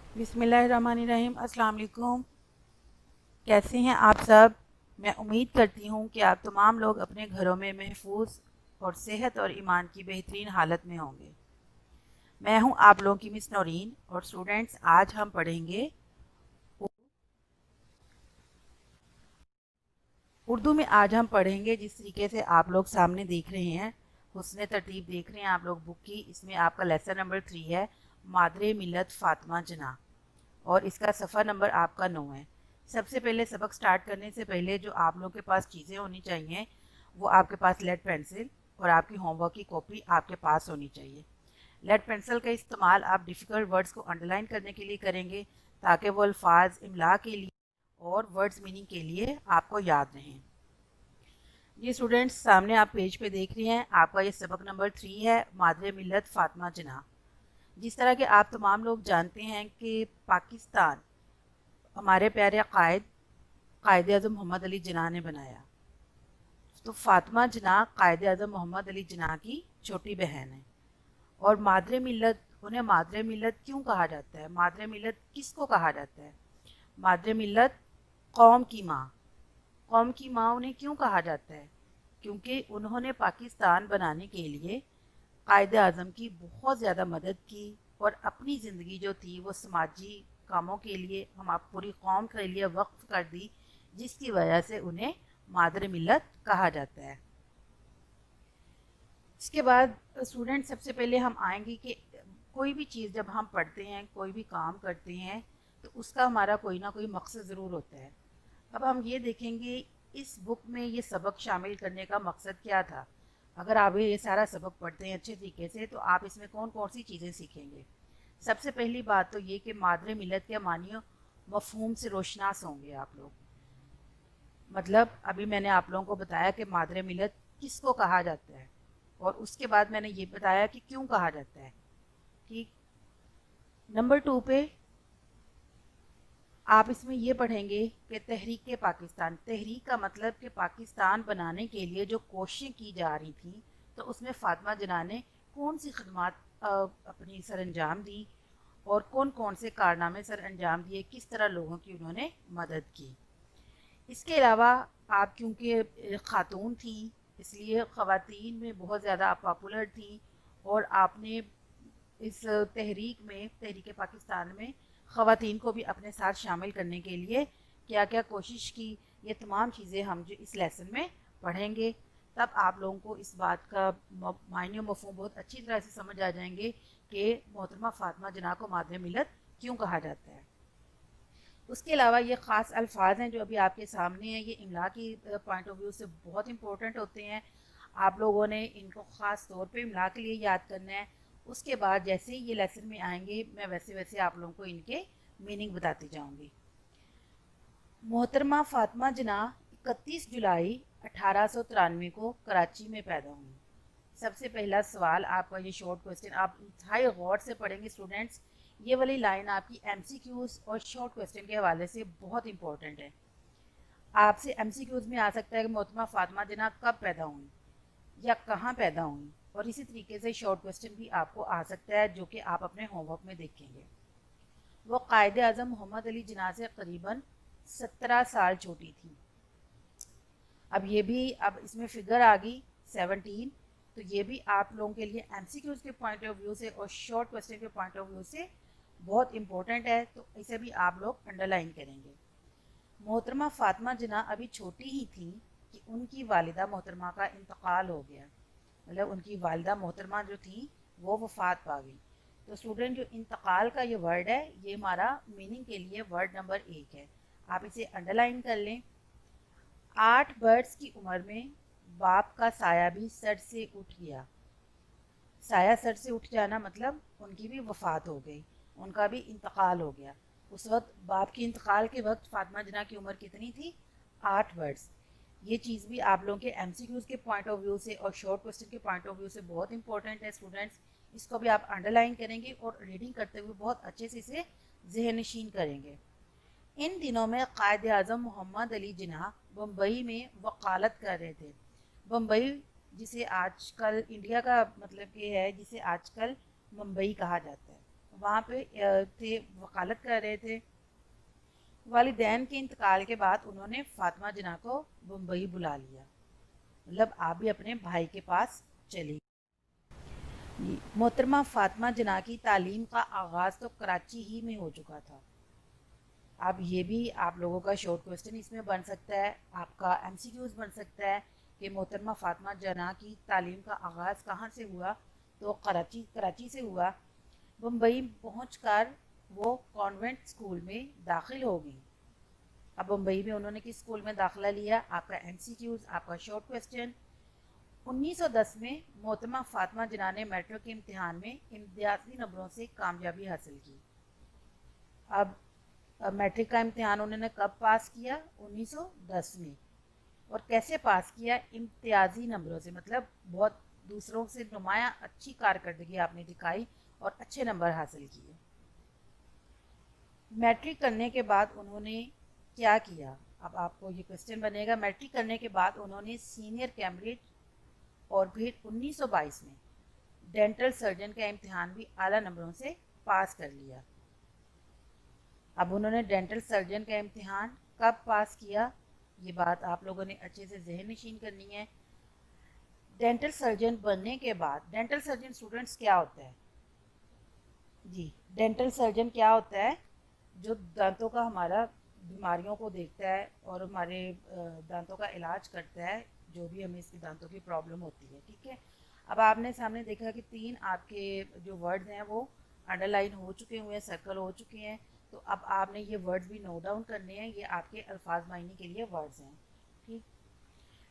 बिस्मिल्लाहिर्रहमानिर्रहीम। अस्सलाम वालेकुम। कैसे हैं आप सब? मैं उम्मीद करती हूँ कि आप तमाम लोग अपने घरों में महफूज और सेहत और ईमान की बेहतरीन हालत में होंगे। मैं हूँ आप लोगों की मिस नौरीन और स्टूडेंट्स, आज हम पढ़ेंगे उर्दू में। आज हम पढ़ेंगे जिस तरीके से आप लोग सामने देख रहे हैं, हुस्न तरतीब देख रहे हैं आप लोग बुक की। इसमें आपका लेसन नंबर 3 है, मादरे मिलत फ़ातिमा जना, और इसका सफ़ा नंबर आपका 9 है। सबसे पहले सबक स्टार्ट करने से पहले जो आप लोगों के पास चीज़ें होनी चाहिए, वो आपके पास लेड पेंसिल और आपकी होमवर्क की कॉपी आपके पास होनी चाहिए। लेड पेंसिल का इस्तेमाल आप डिफ़िकल्ट वर्ड्स को अंडरलाइन करने के लिए करेंगे, ताकि वो अल्फाज इमला के लिए और वर्ड्स मीनिंग के लिए आपको याद रहें। ये स्टूडेंट्स, सामने आप पेज पे देख रहे हैं, आपका ये सबक नंबर 3 है, मादरे मिलत फ़ातिमा जना। जिस तरह के आप तमाम लोग जानते हैं कि पाकिस्तान हमारे प्यारे कायद आज़म मोहम्मद अली जिन्ना ने बनाया। तो फ़ातिमा जिन्ना कायद आज़म मोहम्मद अली जिन्ना की छोटी बहन है। और मादरे मिलत, उन्हें मादरे मिलत क्यों कहा जाता है? मादरे मिलत किसको कहा जाता है? मादरे मिलत कौम की माँ। कौम की माँ उन्हें क्यों कहा जाता है? क्योंकि उन्होंने पाकिस्तान बनाने के लिए कायद आज़म की बहुत ज़्यादा मदद की, और अपनी ज़िंदगी जो थी वो समाजी कामों के लिए हम आप पूरी कौम के लिए वक्फ कर दी, जिसकी वजह से उन्हें मादर मिलत कहा जाता है। इसके बाद स्टूडेंट, सबसे पहले हम आएंगे कि कोई भी चीज़ जब हम पढ़ते हैं, कोई भी काम करते हैं, तो उसका हमारा कोई ना कोई मकसद ज़रूर होता है। अब हम ये देखेंगे इस बुक में ये सबक शामिल करने का मकसद क्या था। अगर आप ये सारा सबक पढ़ते हैं अच्छे तरीके से, तो आप इसमें कौन कौन सी चीज़ें सीखेंगे। सबसे पहली बात तो ये कि मादरे मिलत के मानियो मफहूम से रोशनास होंगे आप लोग। मतलब अभी मैंने आप लोगों को बताया कि मादरे मिलत किसको कहा जाता है, और उसके बाद मैंने ये बताया कि क्यों कहा जाता है। ठीक। नंबर 2 पे आप इसमें ये पढ़ेंगे कि तहरीक पाकिस्तान। तहरीक का मतलब कि पाकिस्तान बनाने के लिए जो कोशिशें की जा रही थी, तो उसमें फ़ातिमा जिन्ना ने कौन सी खदमात अपनी सर अंजाम दी, और कौन कौन से कारनामे सर अंजाम दिए, किस तरह लोगों की उन्होंने मदद की। इसके अलावा आप क्योंकि ख़ातून थी, इसलिए ख़वातीन में बहुत ज़्यादा आप पॉपुलर थी, और आपने इस तहरीक पाकिस्तान में ख़वातीन को भी अपने साथ शामिल करने के लिए क्या क्या कोशिश की, ये तमाम चीज़ें हम जो इस लेसन में पढ़ेंगे, तब आप लोगों को इस बात का मायने मफ़हूम बहुत अच्छी तरह से समझ आ जाएंगे कि मोहतरमा फ़ातिमा जिन्ना को मादर मिलत क्यों कहा जाता है। उसके अलावा ये ख़ास अल्फाज हैं जो अभी आपके सामने हैं, ये इमला की पॉइंट ऑफ व्यू से बहुत इंपॉर्टेंट होते हैं। आप लोगों ने इनको ख़ास तौर पे इमला के लिए याद करना है। उसके बाद जैसे ही ये लेसन में आएंगे, मैं वैसे वैसे आप लोगों को इनके मीनिंग बताती जाऊंगी। मोहतरमा फ़ातिमा जिन्ना 31 जुलाई 1893 को कराची में पैदा हुई। सबसे पहला सवाल आपका, ये शॉर्ट क्वेश्चन आप इंतहाई गौर से पढ़ेंगे स्टूडेंट्स। ये वाली लाइन आपकी एमसीक्यूज और शॉर्ट क्वेश्चन के हवाले से बहुत इंपॉर्टेंट है। आपसे एमसीक्यूज में आ सकता है कि मोहतरमा फ़ातिमा जिन्ना कब पैदा हुई या कहाँ पैदा हुई, और इसी तरीके से शॉर्ट क्वेश्चन भी आपको आ सकता है, जो कि आप अपने होमवर्क में देखेंगे। वो कायद आज़म मोहम्मद अली जिन्ना से करीबन 17 साल छोटी थी। अब ये भी, अब इसमें फिगर आ गई 17, तो ये भी आप लोगों के लिए एमसीक्यूज के पॉइंट ऑफ व्यू से और शॉर्ट क्वेश्चन के पॉइंट ऑफ व्यू से बहुत इंपॉर्टेंट है, तो इसे भी आप लोग अंडरलाइन करेंगे। मोहतरमा फ़ातिमा जिन्ना अभी छोटी ही थी कि उनकी वालिदा मोहतरमा का इंतकाल हो गया। मतलब उनकी वालिदा मोहतरमा जो थी वो वफ़ात पा गई। तो स्टूडेंट, जो इंतकाल का ये वर्ड है, ये हमारा मीनिंग के लिए वर्ड नंबर 1 है, आप इसे अंडरलाइन कर लें। 8 बर्ड्स की उम्र में बाप का साया भी सर से उठ गया। साया सर से उठ जाना मतलब उनकी भी वफ़ात हो गई, उनका भी इंतकाल हो गया। उस वक्त बाप के इंतकाल के वक्त फ़ातिमा जिन्ना की उम्र कितनी थी? 8 बर्ड्स। ये चीज़ भी आप लोगों के एमसीक्यूज़ के पॉइंट ऑफ व्यू से और शॉर्ट क्वेश्चन के पॉइंट ऑफ व्यू से बहुत इंपॉर्टेंट है स्टूडेंट्स। इसको भी आप अंडरलाइन करेंगे और रीडिंग करते हुए बहुत अच्छे से इसे जहन नशीन करेंगे। इन दिनों में कायद आज़म मोहम्मद अली जिन्ना बम्बई में वकालत कर रहे थे। बम्बई, जिसे आजकल इंडिया का मतलब ये है, जिसे आजकल मुंबई कहा जाता है। वहाँ पे थे, वकालत कर रहे थे। वालिदैन के इंतकाल के बाद उन्होंने फातिमा जिन्ना को मुंबई बुला लिया, मतलब आप भी अपने भाई के पास चली। मोहतरमा फातिमा जिन्ना की तालीम का आगाज़ तो कराची ही में हो चुका था। अब ये भी आप लोगों का शॉर्ट क्वेश्चन इसमें बन सकता है, आपका एमसीक्यूज बन सकता है कि मोहतरमा फातिमा जिन्ना की तालीम का आगाज़ कहाँ से हुआ, तो कराची से हुआ। मुंबई पहुंचकर वो कॉन्वेंट स्कूल में दाखिल हो गई। अब मुंबई में उन्होंने किस स्कूल में दाखिला लिया, आपका एमसीक्यूज, आपका शॉर्ट क्वेश्चन। 1910 में मोहतरमा फातिमा जिन्ना ने मैट्रिक के इम्तिहान में इम्तियाजी नंबरों से कामयाबी हासिल की। अब मैट्रिक का इम्तिहान उन्होंने कब पास किया, 1910 में। और कैसे पास किया, इम्तियाजी नंबरों से, मतलब बहुत दूसरों से नुमाया अच्छी कारकर्दगी आपने दिखाई और अच्छे नंबर हासिल किए। मैट्रिक करने के बाद उन्होंने क्या किया, अब आपको ये क्वेश्चन बनेगा। मैट्रिक करने के बाद उन्होंने सीनियर कैम्ब्रिज और फिर 1922 में डेंटल सर्जन का इम्तिहान भी आला नंबरों से पास कर लिया। अब उन्होंने डेंटल सर्जन का इम्तिहान कब पास किया, ये बात आप लोगों ने अच्छे से जहन नशीन करनी है। डेंटल सर्जन बनने के बाद, डेंटल सर्जन स्टूडेंट्स क्या होता है जी, डेंटल सर्जन क्या होता है, जो दांतों का हमारा बीमारियों को देखता है और हमारे दांतों का इलाज करता है, जो भी हमें इसकी दांतों की प्रॉब्लम होती है। ठीक है, अब आपने सामने देखा कि 3 आपके जो वर्ड्स हैं वो अंडरलाइन हो चुके हुए हैं, सर्कल हो चुके हैं। तो अब आपने ये वर्ड्स भी नोट डाउन करने हैं, ये आपके अल्फाज मायने के लिए वर्ड्स हैं। ठीक,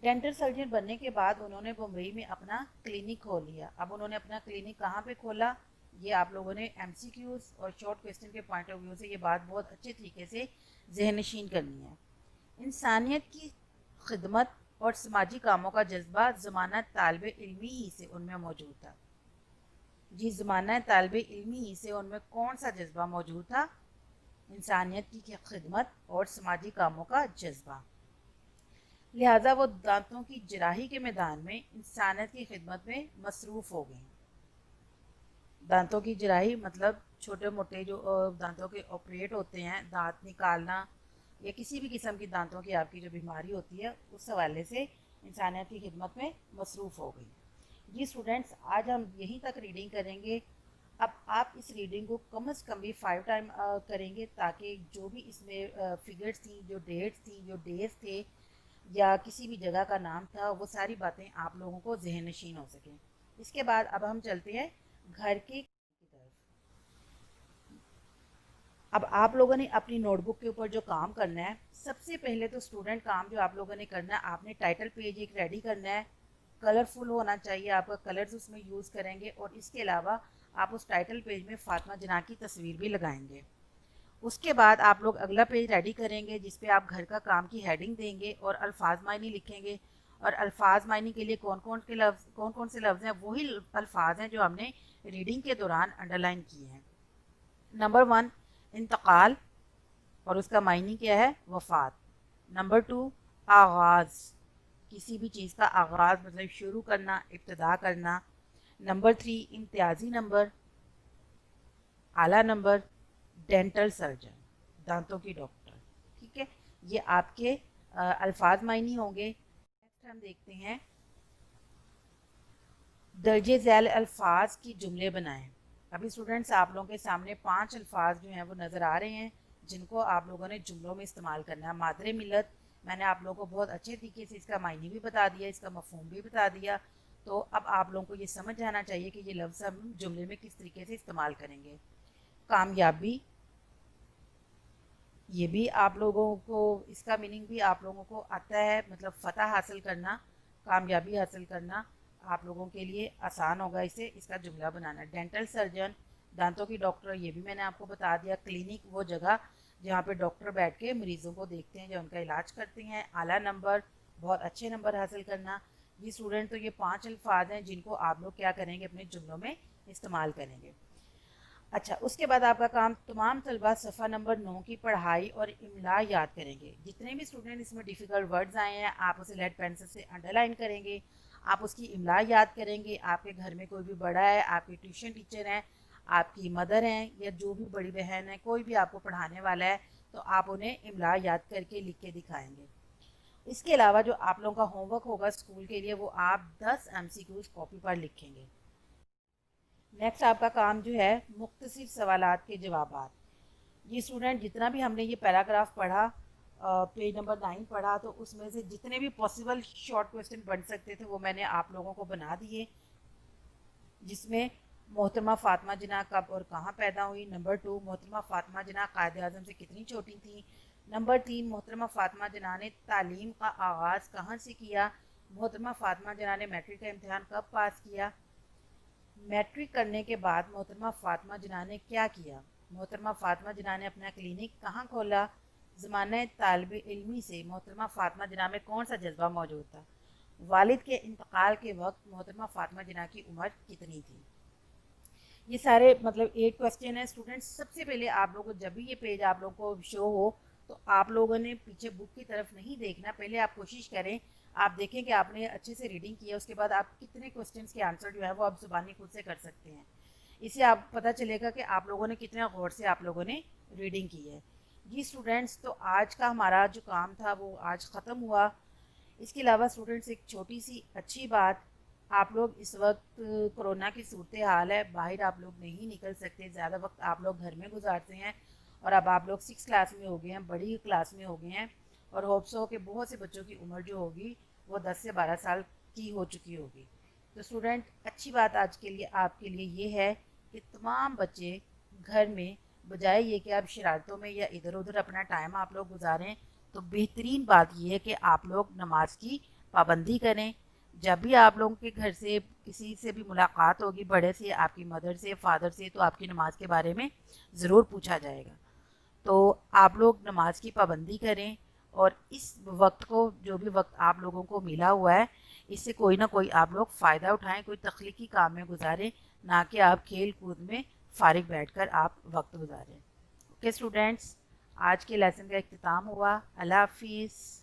डेंटल सर्जन बनने के बाद उन्होंने मुंबई में अपना क्लिनिक खोल लिया। अब उन्होंने अपना क्लिनिक कहाँ पे खोला, ये आप लोगों ने एमसीक्यूज और शॉर्ट क्वेश्चन के पॉइंट ऑफ व्यू से ये बात बहुत अच्छे तरीके से जहन नशीन करनी है। इंसानियत की खिदमत और समाजी कामों का जज्बा ज़माना तालिब इल्मी ही से उनमें मौजूद था। जी, ज़माना तालिब इल्मी ही से उनमें कौन सा जज्बा मौजूद था, इंसानियत की खिदमत और समाजी कामों का जज्बा। लिहाजा वो दांतों की जराही के मैदान में इंसानियत की खिदमत में मसरूफ़ हो गई। दांतों की जराही मतलब छोटे मोटे जो दांतों के ऑपरेट होते हैं, दांत निकालना या किसी भी किस्म की दांतों की आपकी जो बीमारी होती है, उस हवाले से इंसानियत की खिदमत में मसरूफ़ हो गई। जी स्टूडेंट्स, आज हम यहीं तक रीडिंग करेंगे। अब आप इस रीडिंग को कम अज़ कम भी 5 टाइम करेंगे, ताकि जो भी इसमें फिगर्स थी, जो डेट्स थी, जो डेज थे या किसी भी जगह का नाम था, वो सारी बातें आप लोगों को जहन नशीन हो सकें। इसके बाद अब हम चलते हैं घर की तरफ। अब आप लोगों ने अपनी नोटबुक के ऊपर जो काम करना है, सबसे पहले तो स्टूडेंट काम जो आप लोगों ने करना है, आपने टाइटल पेज एक रेडी करना है। कलरफुल होना चाहिए, आपका कलर्स उसमें यूज़ करेंगे और इसके अलावा आप उस टाइटल पेज में फातिमा जिन्ना की तस्वीर भी लगाएंगे। उसके बाद आप लोग अगला पेज रेडी करेंगे, जिस पे आप घर का काम की हेडिंग देंगे और अल्फाज मायने लिखेंगे। और अल्फाज मायने के लिए कौन कौन से लफ्ज़ हैं, वही अल्फाज हैं जो हमने रीडिंग के दौरान अंडरलाइन किए हैं। नंबर 1 इंतकाल, और उसका मायने क्या है, वफ़ात। नंबर 2 आगाज़, किसी भी चीज़ का आगाज़ मतलब शुरू करना, इब्तिदा करना। नंबर 3 इम्तियाजी नंबर, आला नंबर, डेंटल सर्जन, दांतों की डॉक्टर। ठीक है, ये आपके अल्फाज मायने होंगे। नेक्स्ट हम देखते हैं दर्जे झैल अल्फाज की जुमले बनाएं। अभी स्टूडेंट्स आप लोगों के सामने 5 अल्फाज जो हैं वो नज़र आ रहे हैं, जिनको आप लोगों ने जुमलों में इस्तेमाल करना है। मादरे मिलत, मैंने आप लोगों को बहुत अच्छे तरीके से इसका मायने भी बता दिया, इसका मफहूम भी बता दिया। तो अब आप लोगों को ये समझ आना चाहिए कि ये लफ्ज़ हम जुमले में किस तरीके से इस्तेमाल करेंगे। कामयाबी, ये भी आप लोगों को, इसका मीनिंग भी आप लोगों को आता है, मतलब फ़तह हासिल करना, कामयाबी हासिल करना आप लोगों के लिए आसान होगा इसे, इसका जुमला बनाना। डेंटल सर्जन, दांतों की डॉक्टर, ये भी मैंने आपको बता दिया। क्लिनिक, वो जगह जहाँ पे डॉक्टर बैठ के मरीज़ों को देखते हैं, जो उनका इलाज करते हैं। आला नंबर, बहुत अच्छे नंबर हासिल करना। ये स्टूडेंट, तो ये 5 अल्फाज हैं जिनको आप लोग क्या करेंगे, अपने जुमलों में इस्तेमाल करेंगे। अच्छा, उसके बाद आपका काम, तमाम तलबा सफ़ा नंबर 9 की पढ़ाई और इमला याद करेंगे। जितने भी स्टूडेंट इसमें डिफ़िकल्ट वर्ड्स आए हैं, आप उसे लेड पेंसिल से अंडरलाइन करेंगे, आप उसकी इमला याद करेंगे। आपके घर में कोई भी बड़ा है, आपके ट्यूशन टीचर हैं, آپ کی مدر ہیں یا جو بھی بڑی بہن ہے، کوئی بھی آپ کو پڑھانے والا ہے تو آپ انہیں املا یاد کر کے لکھ کے دکھائیں گے۔ اس کے علاوہ جو آپ لوگوں کا ہوم ورک ہوگا اسکول کے لیے، وہ آپ 10 MCQs کاپی پر لکھیں گے۔ نیکسٹ آپ کا کام جو ہے مختصر سوالات کے جوابات۔ یہ اسٹوڈنٹ جتنا بھی ہم نے یہ پیراگراف پڑھا، پیج نمبر 9 پڑھا، تو اس میں سے جتنے بھی پاسبل شارٹ کویسچن بن سکتے تھے وہ میں نے آپ لوگوں کو بنا دیے، جس میں محترمہ فاطمہ جناح کب اور کہاں پیدا ہوئی، نمبر 2 محترمہ فاطمہ جناح قائد اعظم سے کتنی چھوٹی تھیں، نمبر 3 محترمہ فاطمہ جناح نے تعلیم کا آغاز کہاں سے کیا، محترمہ فاطمہ جناح نے میٹرک کا امتحان کب پاس کیا، میٹرک کرنے کے بعد محترمہ فاطمہ جناح نے کیا کیا، محترمہ فاطمہ جناح نے اپنا کلینک کہاں کھولا، زمانہ طالب علمی سے محترمہ فاطمہ جناح میں کون سا جذبہ موجود تھا، والد کے انتقال کے وقت محترمہ فاطمہ جناح کی عمر کتنی تھی۔ یہ سارے مطلب 8 کویسچن ہیں اسٹوڈنٹس۔ سب سے پہلے آپ لوگوں کو جب بھی یہ پیج آپ لوگوں کو شو ہو تو آپ لوگوں نے پیچھے بک کی طرف نہیں دیکھنا، پہلے آپ کوشش کریں، آپ دیکھیں کہ آپ نے اچھے سے ریڈنگ کی ہے، اس کے بعد آپ کتنے کویسچنس کے آنسر جو ہے وہ آپ زبانی خود سے کر سکتے ہیں۔ اس سے آپ پتہ چلے گا کہ آپ لوگوں نے کتنے غور سے آپ لوگوں نے ریڈنگ کی ہے۔ جی اسٹوڈنٹس، تو آج کا ہمارا جو کام تھا وہ آج ختم ہوا۔ اس کے علاوہ اسٹوڈنٹس ایک چھوٹی سی اچھی بات، آپ لوگ اس وقت کرونا کی صورتحال ہے، باہر آپ لوگ نہیں نکل سکتے، زیادہ وقت آپ لوگ گھر میں گزارتے ہیں، اور اب آپ لوگ 6 کلاس میں ہو گئے ہیں، بڑی کلاس میں ہو گئے ہیں، اور ہوپس ہو کہ بہت سے بچوں کی عمر جو ہوگی وہ 10 سے 12 سال کی ہو چکی ہوگی۔ تو اسٹوڈنٹ اچھی بات آج کے لیے آپ کے لیے یہ ہے کہ تمام بچے گھر میں، بجائے یہ کہ آپ شرارتوں میں یا ادھر ادھر اپنا ٹائم آپ لوگ گزاریں، تو بہترین بات یہ ہے کہ آپ لوگ نماز کی پابندی کریں۔ جب بھی آپ لوگوں کے گھر سے کسی سے بھی ملاقات ہوگی، بڑے سے، آپ کی مدر سے، فادر سے، تو آپ کی نماز کے بارے میں ضرور پوچھا جائے گا۔ تو آپ لوگ نماز کی پابندی کریں، اور اس وقت کو، جو بھی وقت آپ لوگوں کو ملا ہوا ہے، اس سے کوئی نہ کوئی آپ لوگ فائدہ اٹھائیں، کوئی تخلیقی کام میں گزاریں، نہ کہ آپ کھیل کود میں فارغ بیٹھ کر آپ وقت گزاریں۔ اوکے اسٹوڈنٹس، آج کے لیسن کا اختتام ہوا۔ اللہ حافظ۔